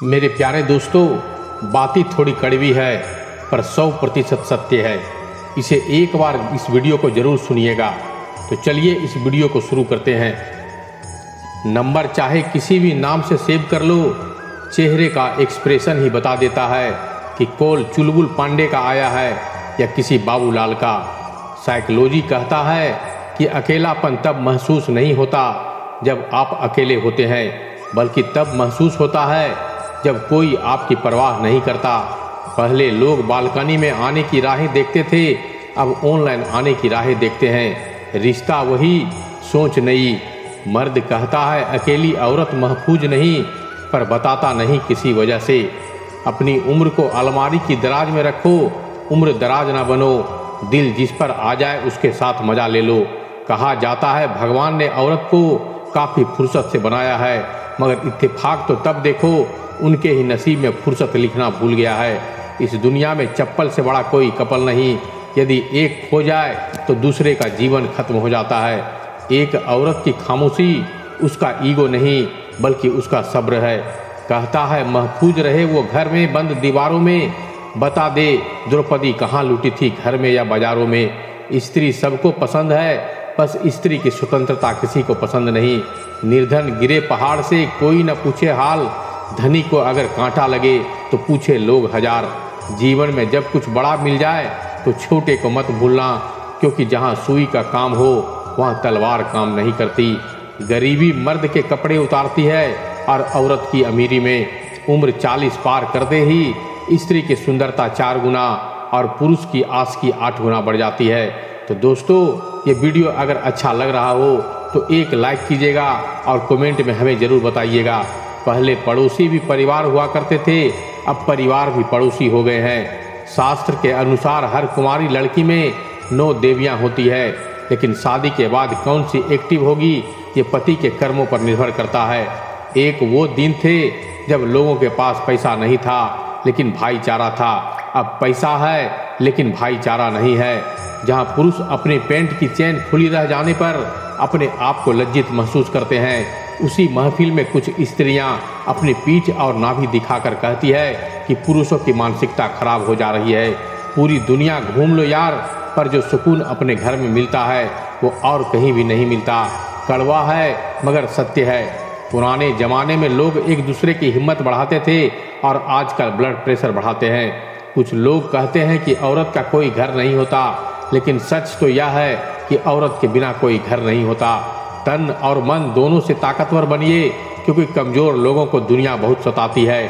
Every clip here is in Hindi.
मेरे प्यारे दोस्तों, बातें थोड़ी कड़वी है पर 100% सत्य है। इसे एक बार इस वीडियो को जरूर सुनिएगा। तो चलिए इस वीडियो को शुरू करते हैं। नंबर चाहे किसी भी नाम से सेव कर लो, चेहरे का एक्सप्रेशन ही बता देता है कि कॉल चुलबुल पांडे का आया है या किसी बाबूलाल का। साइकोलॉजी कहता है कि अकेलापन तब महसूस नहीं होता जब आप अकेले होते हैं, बल्कि तब महसूस होता है जब कोई आपकी परवाह नहीं करता। पहले लोग बालकनी में आने की राहें देखते थे, अब ऑनलाइन आने की राहें देखते हैं। रिश्ता वही, सोच नई। मर्द कहता है अकेली औरत महफूज नहीं, पर बताता नहीं किसी वजह से। अपनी उम्र को अलमारी की दराज में रखो, उम्र दराज ना बनो। दिल जिस पर आ जाए उसके साथ मजा ले लो। कहा जाता है भगवान ने औरत को काफ़ी फुर्सत से बनाया है, मगर इत्तेफाक तो तब देखो उनके ही नसीब में फुर्सत लिखना भूल गया है। इस दुनिया में चप्पल से बड़ा कोई कपल नहीं। यदि एक खो जाए तो दूसरे का जीवन खत्म हो जाता है। एक औरत की खामोशी उसका ईगो नहीं, बल्कि उसका सब्र है। कहता है महफूज रहे वो घर में बंद दीवारों में। बता दे द्रौपदी कहाँ लूटी थी, घर में या बाजारों में। स्त्री सबको पसंद है, बस स्त्री की स्वतंत्रता किसी को पसंद नहीं। निर्धन गिरे पहाड़ से, कोई न पूछे हाल। धनी को अगर कांटा लगे तो पूछे लोग हजार। जीवन में जब कुछ बड़ा मिल जाए तो छोटे को मत भूलना, क्योंकि जहाँ सुई का काम हो वहाँ तलवार काम नहीं करती। गरीबी मर्द के कपड़े उतारती है और औरत की अमीरी में। उम्र 40 पार करते ही स्त्री की सुंदरता 4 गुना और पुरुष की आस की 8 गुना बढ़ जाती है। तो दोस्तों, ये वीडियो अगर अच्छा लग रहा हो तो एक लाइक कीजिएगा और कमेंट में हमें ज़रूर बताइएगा। पहले पड़ोसी भी परिवार हुआ करते थे, अब परिवार भी पड़ोसी हो गए हैं। शास्त्र के अनुसार हर कुंवारी लड़की में 9 देवियां होती है, लेकिन शादी के बाद कौन सी एक्टिव होगी ये पति के कर्मों पर निर्भर करता है। एक वो दिन थे जब लोगों के पास पैसा नहीं था लेकिन भाईचारा था। अब पैसा है लेकिन भाईचारा नहीं है। जहां पुरुष अपने पैंट की चेन खुली रह जाने पर अपने आप को लज्जित महसूस करते हैं, उसी महफिल में कुछ स्त्रियां अपनी पीठ और नाभि दिखाकर कहती है कि पुरुषों की मानसिकता खराब हो जा रही है। पूरी दुनिया घूम लो यार, पर जो सुकून अपने घर में मिलता है वो और कहीं भी नहीं मिलता। कड़वा है मगर सत्य है। पुराने जमाने में लोग एक दूसरे की हिम्मत बढ़ाते थे और आजकल ब्लड प्रेशर बढ़ाते हैं। कुछ लोग कहते हैं कि औरत का कोई घर नहीं होता, लेकिन सच तो यह है कि औरत के बिना कोई घर नहीं होता। तन और मन दोनों से ताकतवर बनिए, क्योंकि कमज़ोर लोगों को दुनिया बहुत सताती है।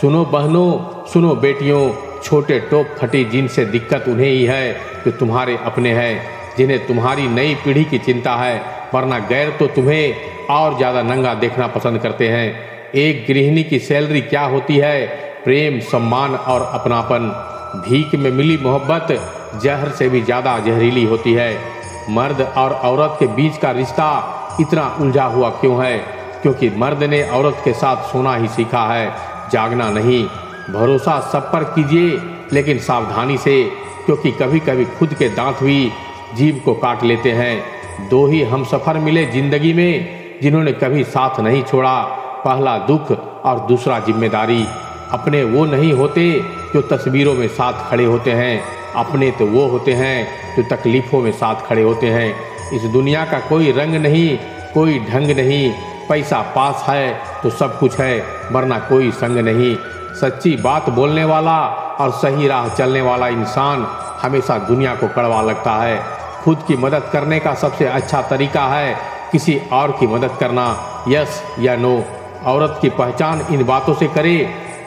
सुनो बहनों, सुनो बेटियों, छोटे टॉप फटी जिनसे दिक्कत उन्हें ही है जो तुम्हारे अपने हैं, जिन्हें तुम्हारी नई पीढ़ी की चिंता है, वरना गैर तो तुम्हें और ज़्यादा नंगा देखना पसंद करते हैं। एक गृहिणी की सैलरी क्या होती है? प्रेम, सम्मान और अपनापन। भीख में मिली मोहब्बत जहर से भी ज़्यादा जहरीली होती है। मर्द और औरत के बीच का रिश्ता इतना उलझा हुआ क्यों है? क्योंकि मर्द ने औरत के साथ सोना ही सीखा है, जागना नहीं। भरोसा सब पर कीजिए, लेकिन सावधानी से, क्योंकि कभी कभी खुद के दांत भी जीभ को काट लेते हैं। 2 ही हमसफ़र मिले जिंदगी में, जिन्होंने कभी साथ नहीं छोड़ा। पहला दुख और दूसरा जिम्मेदारी। अपने वो नहीं होते जो तस्वीरों में साथ खड़े होते हैं, अपने तो वो होते हैं जो तकलीफ़ों में साथ खड़े होते हैं। इस दुनिया का कोई रंग नहीं, कोई ढंग नहीं। पैसा पास है तो सब कुछ है, वरना कोई संग नहीं। सच्ची बात बोलने वाला और सही राह चलने वाला इंसान हमेशा दुनिया को कड़वा लगता है। खुद की मदद करने का सबसे अच्छा तरीका है किसी और की मदद करना, यस या नो। औरत की पहचान इन बातों से करे।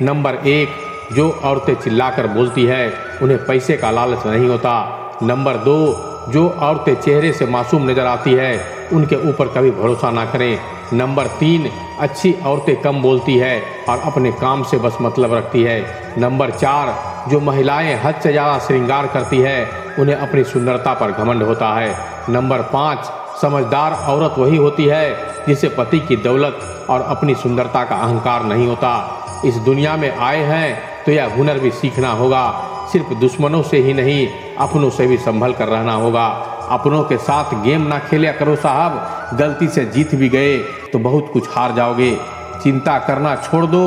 नंबर 1, जो औरतें चिल्लाकर बोलती है उन्हें पैसे का लालच नहीं होता। नंबर 2, जो औरतें चेहरे से मासूम नजर आती है उनके ऊपर कभी भरोसा ना करें। नंबर 3, अच्छी औरतें कम बोलती है और अपने काम से बस मतलब रखती है। नंबर 4, जो महिलाएं हद से ज़्यादा श्रृंगार करती है उन्हें अपनी सुंदरता पर घमंड होता है। नंबर 5, समझदार औरत वही होती है जिसे पति की दौलत और अपनी सुंदरता का अहंकार नहीं होता। इस दुनिया में आए हैं तो यह हुनर भी सीखना होगा। सिर्फ दुश्मनों से ही नहीं, अपनों से भी संभल कर रहना होगा। अपनों के साथ गेम ना खेला करो साहब, गलती से जीत भी गए तो बहुत कुछ हार जाओगे। चिंता करना छोड़ दो,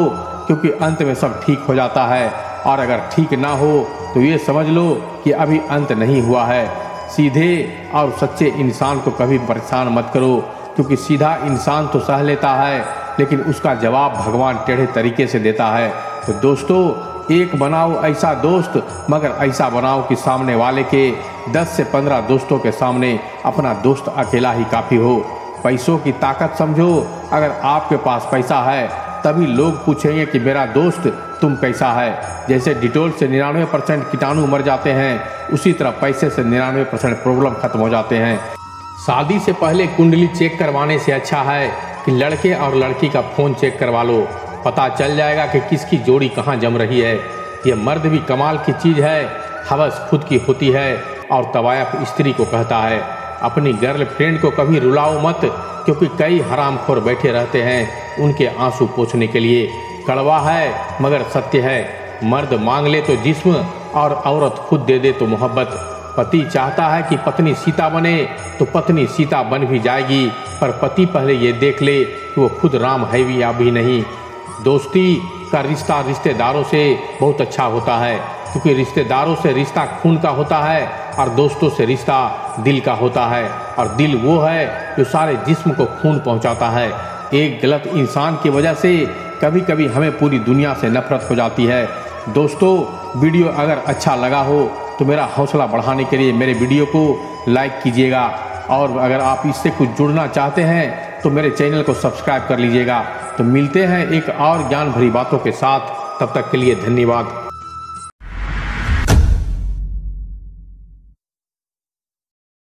क्योंकि अंत में सब ठीक हो जाता है, और अगर ठीक ना हो तो ये समझ लो कि अभी अंत नहीं हुआ है। सीधे और सच्चे इंसान को कभी परेशान मत करो, क्योंकि सीधा इंसान तो सह लेता है, लेकिन उसका जवाब भगवान टेढ़े तरीके से देता है। तो दोस्तों, एक बनाओ ऐसा दोस्त, मगर ऐसा बनाओ कि सामने वाले के 10 से 15 दोस्तों के सामने अपना दोस्त अकेला ही काफ़ी हो। पैसों की ताकत समझो। अगर आपके पास पैसा है तभी लोग पूछेंगे कि मेरा दोस्त तुम कैसा है। जैसे डिटोल से 99% कीटाणु मर जाते हैं, उसी तरह पैसे से 99% प्रॉब्लम खत्म हो जाते हैं। शादी से पहले कुंडली चेक करवाने से अच्छा है कि लड़के और लड़की का फ़ोन चेक करवा लो। पता चल जाएगा कि किसकी जोड़ी कहाँ जम रही है। ये मर्द भी कमाल की चीज़ है, हवस खुद की होती है और तवायफ स्त्री को कहता है। अपनी गर्लफ्रेंड को कभी रुलाओ मत, क्योंकि कई हरामखोर बैठे रहते हैं उनके आंसू पोंछने के लिए। कड़वा है मगर सत्य है, मर्द मांग ले तो जिस्म और औरत खुद दे दे तो मोहब्बत। पति चाहता है कि पत्नी सीता बने तो पत्नी सीता बन भी जाएगी, पर पति पहले ये देख ले कि वो खुद राम है भी या भी नहीं। दोस्ती का रिश्ता रिश्तेदारों से बहुत अच्छा होता है, क्योंकि रिश्तेदारों से रिश्ता खून का होता है और दोस्तों से रिश्ता दिल का होता है, और दिल वो है जो सारे जिस्म को खून पहुंचाता है। एक गलत इंसान की वजह से कभी कभी हमें पूरी दुनिया से नफरत हो जाती है। दोस्तों, वीडियो अगर अच्छा लगा हो तो मेरा हौसला बढ़ाने के लिए मेरे वीडियो को लाइक कीजिएगा, और अगर आप इससे कुछ जुड़ना चाहते हैं तो मेरे चैनल को सब्सक्राइब कर लीजिएगा। तो मिलते हैं एक और ज्ञान भरी बातों के साथ, तब तक के लिए धन्यवाद।